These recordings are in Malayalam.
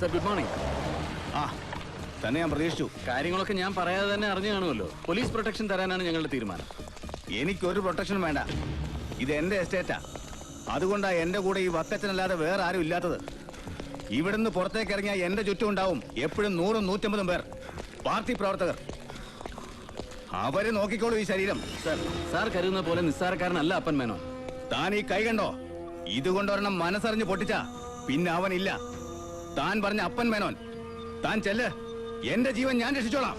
Sir, good morning. തന്നെ ഞാൻ പ്രതീക്ഷിച്ചു. കാര്യങ്ങളൊക്കെ ഞാൻ പറയാതെ തന്നെ അറിഞ്ഞു കാണുമല്ലോ. പോലീസ് പ്രൊട്ടക്ഷൻ തരാനാണ് ഞങ്ങളുടെ തീരുമാനം. എനിക്കൊരു പ്രൊട്ടക്ഷനും വേണ്ട. ഇത് എന്റെ എസ്റ്റേറ്റാ. അതുകൊണ്ടാ എന്റെ കൂടെ ഈ വക്കച്ചനല്ലാതെ വേറെ ആരും ഇല്ലാത്തത്. ഇവിടുന്ന് പുറത്തേക്ക് ഇറങ്ങിയാൽ എന്റെ ചുറ്റും ഉണ്ടാവും എപ്പോഴും 100-150 പേർ, പാർട്ടി പ്രവർത്തകർ. അവര് നോക്കിക്കോളൂ ഈ ശരീരം. സാർ കരുതുന്ന പോലെ നിസ്സാരക്കാരനല്ല അപ്പൻ മേനോൻ. താൻ ഈ കൈ കണ്ടോ? ഇതുകൊണ്ടൊരെണ്ണം മനസ്സറിഞ്ഞ് പൊട്ടിച്ച പിന്നെ അവനില്ല. താൻ പറഞ്ഞ അപ്പൻ മേനോൻ. താൻ ചെല്ല്, എന്റെ ജീവൻ ഞാൻ രക്ഷിച്ചോളാം.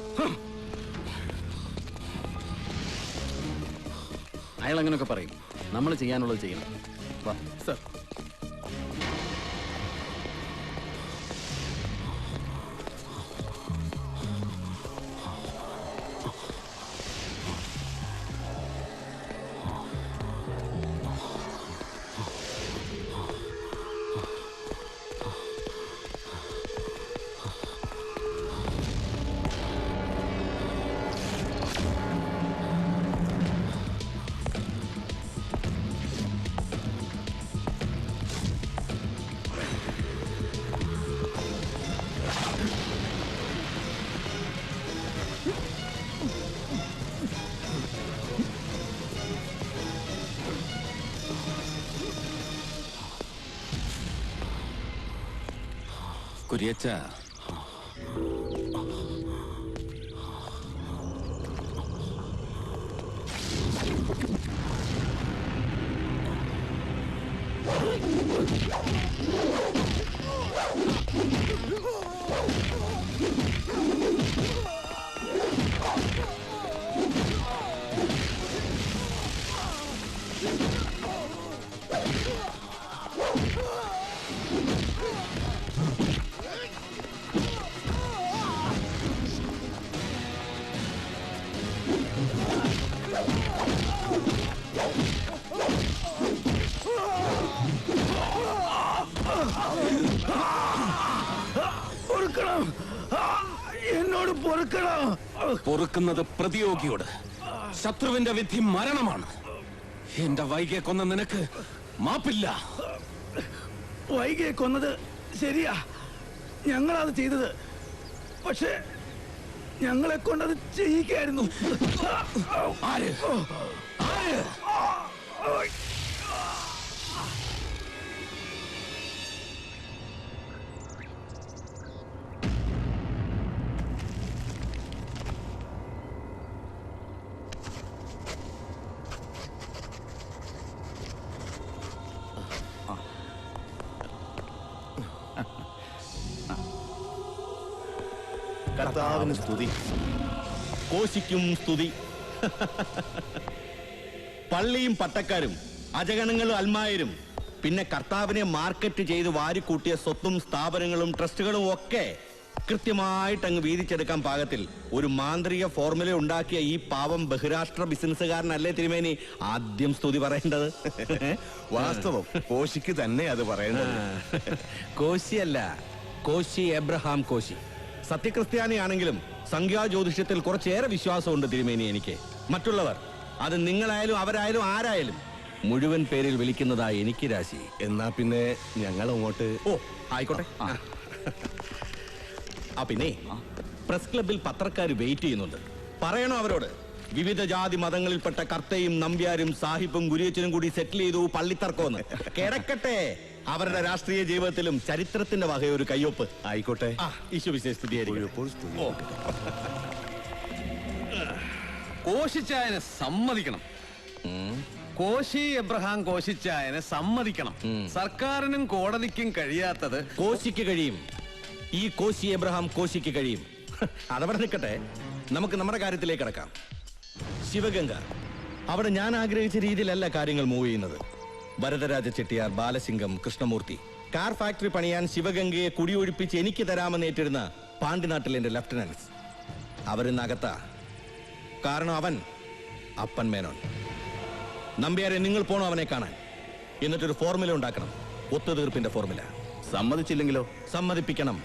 അയാൾ അങ്ങനെയൊക്കെ പറയും. നമ്മൾ ചെയ്യാനുള്ളത് ചെയ്യണം. സർ, കുര്യച്ച, എന്നോട് പൊറുക്കുന്നത് പ്രതിയോഗിയോട്. ശത്രുവിന്റെ വിധി മരണമാണ്. എന്റെ വൈകിയെ കൊന്ന നിനക്ക് മാപ്പില്ല. വൈകിയെ കൊന്നത് ശരിയാ, ഞങ്ങളത് ചെയ്തത്. പക്ഷേ ഞങ്ങളെ കൊണ്ടത് ചെയ്യിക്കായിരുന്നു. ആര്? ആര്? കർത്താവിന് സ്തുതി, കോശിക്കും സ്തുതി. പള്ളിയും പട്ടക്കാരും അജഗണങ്ങളും അൽമായരും പിന്നെ കർത്താവിനെ മാർക്കറ്റ് ചെയ്ത് വാരിക്കൂട്ടിയ സ്വത്തും സ്ഥാപനങ്ങളും ട്രസ്റ്റുകളും ഒക്കെ കൃത്യമായിട്ട് അങ്ങ് വീതിച്ചെടുക്കാൻ പാകത്തിൽ ഒരു മാന്ത്രിക ഫോർമുല ഉണ്ടാക്കിയ ഈ പാവം ബഹിരാഷ്ട്ര ബിസിനസ്സുകാരനല്ലേ തിരുമേനി ആദ്യം സ്തുതി പറയേണ്ടത്? വാസ്തവം കോശിക്ക് തന്നെ അത് പറയേണ്ടത്. കോശിയല്ല, കോശി എബ്രഹാം കോശി. സത്യക്രിസ്ത്യാനിയാണെങ്കിലും സംഖ്യാജ്യോതിഷത്തിൽ കുറച്ചേറെ വിശ്വാസമുണ്ട് തിരുമേനി എനിക്ക്. മറ്റുള്ളവർ, അത് നിങ്ങളായാലും അവരായാലും ആരായാലും, മുഴുവൻ പേരിൽ വിളിക്കുന്നതായി എനിക്ക് രാശി. എന്നാ പിന്നെ ഞങ്ങൾ അങ്ങോട്ട്. ഓ ആയിക്കോട്ടെ. പിന്നെ പ്രസ് ക്ലബിൽ പത്രക്കാർ വെയിറ്റ് ചെയ്യുന്നുണ്ട്. പറയണോ അവരോട്? വിവിധ ജാതി മതങ്ങളിൽപ്പെട്ട കർത്തയും നമ്പ്യാരും സാഹിബും ഗുരിയച്ചനും കൂടി സെറ്റിൽ ചെയ്തു പള്ളിത്തർക്കമെന്ന്. കിടക്കട്ടെ, അവരുടെ രാഷ്ട്രീയ ജീവിതത്തിലും ചരിത്രത്തിന്റെ വകയൊരു കയ്യൊപ്പ്. ആയിക്കോട്ടെ. കോശിച്ചായനെ സമ്മതിക്കണം. കോശി എബ്രഹാം കോശിച്ചായനെ സമ്മതിക്കണം. സർക്കാരിനും കോടതിക്കും കഴിയാത്തത് കോശിക്ക് കഴിയും. ഈ കോശി എബ്രഹാം കോശിക്ക് കഴിയും. അതവിടെ നിൽക്കട്ടെ, നമുക്ക് നമ്മുടെ കാര്യത്തിലേക്ക് കിടക്കാം. ശിവഗംഗ, അവിടെ ഞാൻ ആഗ്രഹിച്ച രീതിയിലല്ല കാര്യങ്ങൾ മൂവ് ചെയ്യുന്നത്. ഭരതരാജ ചെട്ടിയാർ, ബാലസിംഗം, കൃഷ്ണമൂർത്തി കാർ ഫാക്ടറി പണിയാൻ ശിവഗംഗയെ കുടിയൊഴിപ്പിച്ച് എനിക്ക് തരാമെന്ന് ഏറ്റിരുന്ന പാണ്ടിനാട്ടിൽ എന്റെ ലെഫ്റ്റനൻസ് അവരിന്നകത്താ. കാരണം അവൻ അപ്പൻ മേനോൻ. നമ്പ്യാരെ, നിങ്ങൾ പോണോ അവനെ കാണാൻ? എന്നിട്ടൊരു ഫോർമുല ഉണ്ടാക്കണം, ഒത്തുതീർപ്പിന്റെ ഫോർമുല. സമ്മതിച്ചില്ലെങ്കിലോ? സമ്മതിപ്പിക്കണം.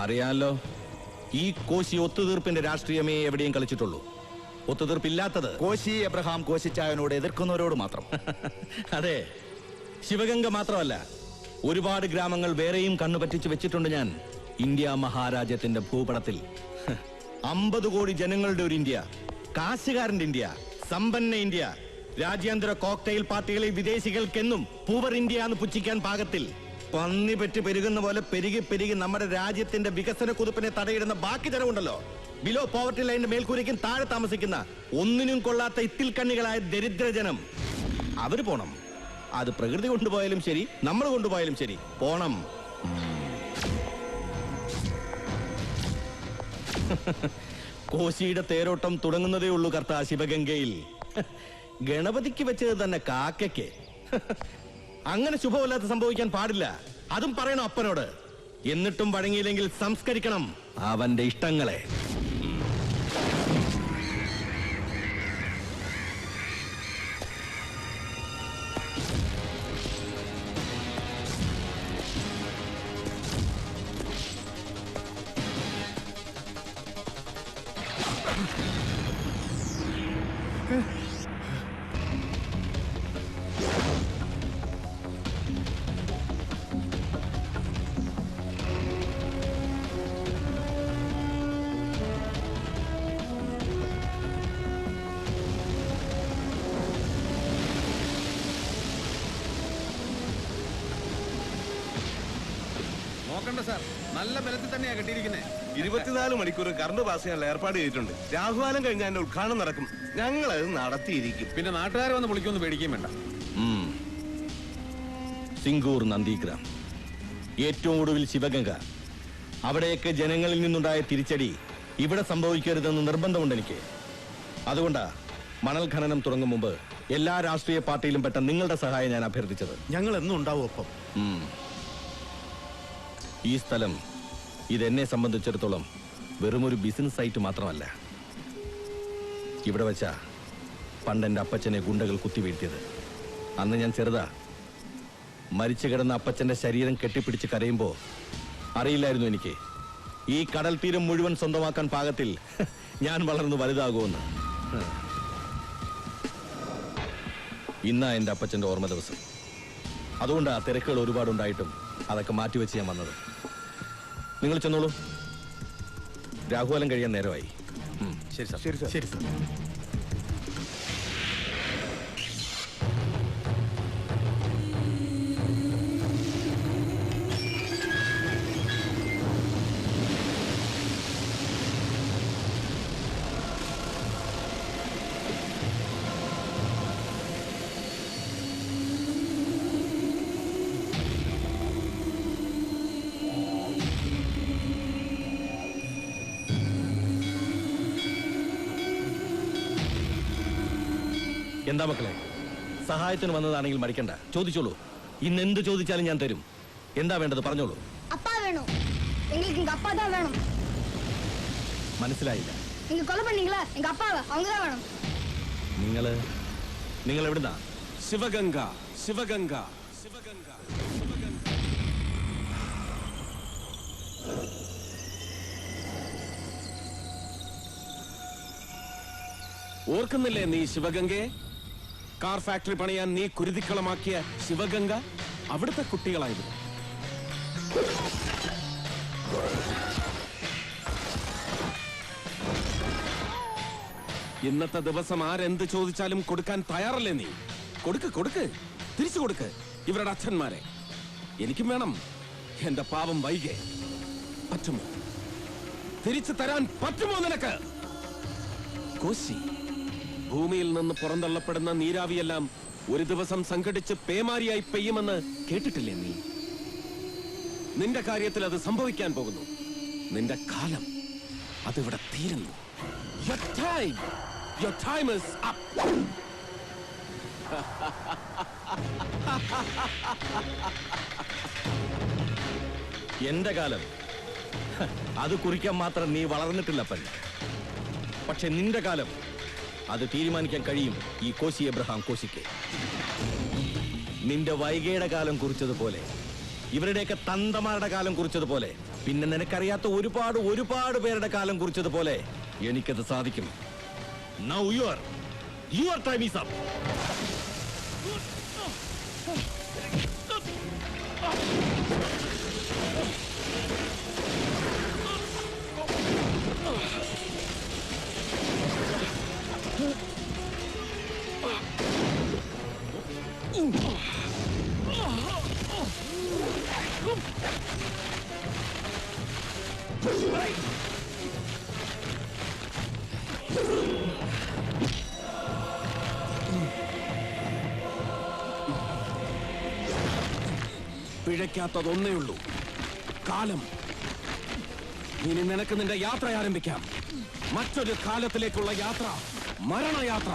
അറിയാലോ, ഈ കോശി ഒത്തുതീർപ്പിന്റെ രാഷ്ട്രീയമേ എവിടെയും കളിച്ചിട്ടുള്ളൂ. ഒത്തുതീർപ്പില്ലാത്തത് കോശി എബ്രഹാം കോശിച്ചായനോട് എതിർക്കുന്നവരോട് മാത്രം. അതെ, ശിവഗംഗ മാത്രമല്ല, ഒരുപാട് ഗ്രാമങ്ങൾ വേറെയും കണ്ണു പറ്റിച്ചു വെച്ചിട്ടുണ്ട് ഞാൻ. ഇന്ത്യ മഹാരാജ്യത്തിന്റെ ഭൂപടത്തിൽ 50 കോടി ജനങ്ങളുടെ ഒരു ഇന്ത്യ, കാശുകാരന്റെ ഇന്ത്യ, സമ്പന്ന ഇന്ത്യ, രാജ്യാന്തര കോക്ടെയിൽ പാർട്ടികളെ വിദേശികൾക്കെന്നും പൂവർ ഇന്ത്യ എന്ന് പുച്ഛിക്കാൻ പാകത്തിൽ പന്നി പെറ്റ് പെരുകുന്ന പോലെ പെരുകി പെരുകി നമ്മുടെ രാജ്യത്തിന്റെ വികസന കുതിപ്പിനെ തടയിടുന്ന ബാക്കി ജനമുണ്ടല്ലോ, ബിലോ പോവർട്ടി ലൈനിന്റെ മേൽക്കൂരയ്ക്കും താഴെ താമസിക്കുന്ന ഒന്നിനും കൊള്ളാത്ത ഇത്തിൽ കണ്ണികളായ ദരിദ്രജനം, അവര് പോണം. അത് പ്രകൃതി കൊണ്ടുപോയാലും ശരി, നമ്മൾ കൊണ്ടുപോയാലും ശരി, പോണം. കോശിയുടെ തേരോട്ടം തുടങ്ങുന്നതേ ഉള്ളൂ കർത്താ ശിവഗംഗയിൽ. ഗണപതിക്ക് വെച്ചത് തന്നെ കാക്കയ്ക്ക്. അങ്ങനെ ശുഭമല്ലാത്ത സംഭവിക്കാൻ പാടില്ല. അതും പറയണം അപ്പനോട്. എന്നിട്ടും വഴങ്ങിയില്ലെങ്കിൽ സംസ്കരിക്കണം അവന്റെ ഇഷ്ടങ്ങളെ. നോക്കണ്ട സാർ, നല്ല ബലത്തിൽ തന്നെയാ കെട്ടിയിരിക്കുന്നത്. 24 മണിക്കൂർ കറണ്ട് പാസ് ചെയ്യാനുള്ള ഏർപ്പാട് ചെയ്തിട്ടുണ്ട്. രാഹുകാലം കഴിഞ്ഞാൽ അതിന്റെ ഉദ്ഘാടനം നടക്കും. ഞങ്ങൾ അത് നടത്തിയിരിക്കും. പിന്നെ നാട്ടുകാർ വന്ന് വിളിക്കൊന്നും പേടിക്കുകയും വേണ്ട. സിംഗൂർ, നന്ദിഗ്രാം, ഏറ്റവും ഒടുവിൽ ശിവഗംഗ, അവിടെയൊക്കെ ജനങ്ങളിൽ നിന്നുണ്ടായ തിരിച്ചടി ഇവിടെ സംഭവിക്കരുതെന്ന് നിർബന്ധമുണ്ട് എനിക്ക്. അതുകൊണ്ടാ മണൽ ഖനനം തുടങ്ങും മുമ്പ് എല്ലാ രാഷ്ട്രീയ പാർട്ടിയിലും പെട്ട നിങ്ങളുടെ സഹായം ഞാൻ അഭ്യർത്ഥിച്ചത്. ഞങ്ങൾ എന്നും ഉണ്ടാവും ഒപ്പം. ഈ സ്ഥലം ഇതെന്നെ സംബന്ധിച്ചിടത്തോളം വെറുമൊരു ബിസിനസ് സൈറ്റ് മാത്രമല്ല. ഇവിടെ വെച്ചാ പണ്ടെന്റെ അപ്പച്ചനെ ഗുണ്ടകൾ കുത്തിവീഴ്ത്തിയത്. അന്ന് ഞാൻ ചെറുതാ. മരിച്ചു കിടന്ന അപ്പച്ചന്റെ ശരീരം കെട്ടിപ്പിടിച്ച് കരയുമ്പോ അറിയില്ലായിരുന്നു എനിക്ക് ഈ കടൽ തീരം മുഴുവൻ സ്വന്തമാക്കാൻ പാകത്തിൽ ഞാൻ വളർന്നു വലുതാകുമെന്ന്. ഇന്നാ എന്റെ അപ്പച്ചന്റെ ഓർമ്മ ദിവസം. അതുകൊണ്ടാ തിരക്കുകൾ ഒരുപാടുണ്ടായിട്ടും അതൊക്കെ മാറ്റിവെച്ച് ഞാൻ വന്നത്. നിങ്ങൾ ചെന്നോളൂ, രാഹുകാലം കഴിയാൻ നേരമായി. ശരി സാർ. ശരി സാർ. ശരി സാർ. എന്താ മക്കളെ, സഹായത്തിന് വന്നതാണെങ്കിൽ മടിക്കണ്ട, ചോദിച്ചോളൂ. ഇന്ന് എന്ത് ചോദിച്ചാലും ഞാൻ തരും. എന്താ വേണ്ടത് പറഞ്ഞോളൂ. அப்பா வேணும். எங்களுக்கு எங்க அப்பா தான் வேணும். മനസ്സിലായില്ല. நீங்க கொலை பண்ணீங்களா எங்க அப்பாவை, அவங்க தான் வேணும். നിങ്ങൾ എവിടുന്നാ? ശിവഗംഗ, ശിവഗംഗ, ശിവഗംഗ. ഓർക്കുന്നില്ലേ നീ ശിവഗംഗയെ? കാർ ഫാക്ടറി പണിയാൻ നീ കുരുതിക്കളമാക്കിയ ശിവഗംഗ അവിടുത്തെ കുട്ടികളായിരുന്നു. ഇന്നത്തെ ദിവസം ആരെന്ത് ചോദിച്ചാലും കൊടുക്കാൻ തയ്യാറല്ലേ നീ? കൊടുക്ക്, കൊടുക്ക്, തിരിച്ചു കൊടുക്ക് ഇവരുടെ അച്ഛന്മാരെ. എനിക്കും വേണം എന്റെ പാവം വൈകെ. പറ്റുമോ? തിരിച്ചു തരാൻ പറ്റുമോ നിനക്ക്? കോശി, ഭൂമിയിൽ നിന്ന് പുറന്തള്ളപ്പെടുന്ന നീരാവിയെല്ലാം ഒരു ദിവസം സംഘടിച്ച് പേമാരിയായി പെയ്യുമെന്ന് കേട്ടിട്ടില്ലേ നീ? നിന്റെ കാര്യത്തിൽ അത് സംഭവിക്കാൻ പോകുന്നു. നിന്റെ കാലം അതിവിടെ തീരുന്നു. Your time is up. എന്റെ കാലം അത് കുറിക്കാൻ മാത്രം നീ വളർന്നിട്ടില്ല പൻ. പക്ഷെ നിന്റെ കാലം അത് തീരുമാനിക്കാൻ കഴിയും ഈ കോശി എബ്രഹാം കോശിക്ക്. നിന്റെ വൈകയുടെ കാലം കുറിച്ചതുപോലെ, ഇവരുടെയൊക്കെ തന്തമാരുടെ കാലം കുറിച്ചതുപോലെ, പിന്നെ നിനക്കറിയാത്ത ഒരുപാട് ഒരുപാട് പേരുടെ കാലം കുറിച്ചതുപോലെ എനിക്കത് സാധിക്കും. Now your time is up. പിഴയ്ക്കാത്തതൊന്നേ ഉള്ളൂ, കാലം. ഇനി നിനക്ക് നിന്റെ യാത്ര ആരംഭിക്കാം. മറ്റൊരു കാലത്തിലേക്കുള്ള യാത്ര, മരണയാത്ര.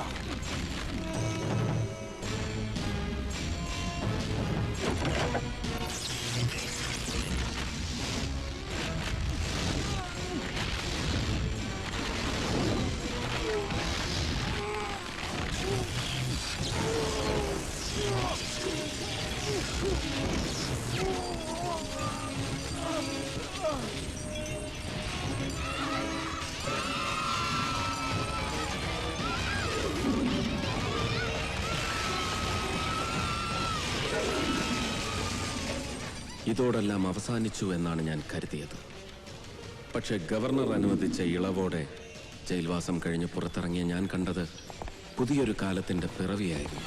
ഇതോടെല്ലാം അവസാനിച്ചു എന്നാണ് ഞാൻ കരുതിയത്. പക്ഷെ ഗവർണർ അനുവദിച്ച ഇളവോടെ ജയിൽവാസം കഴിഞ്ഞ് പുറത്തിറങ്ങിയ ഞാൻ കണ്ടത് പുതിയൊരു കാലത്തിന്റെ പിറവിയായിരുന്നു.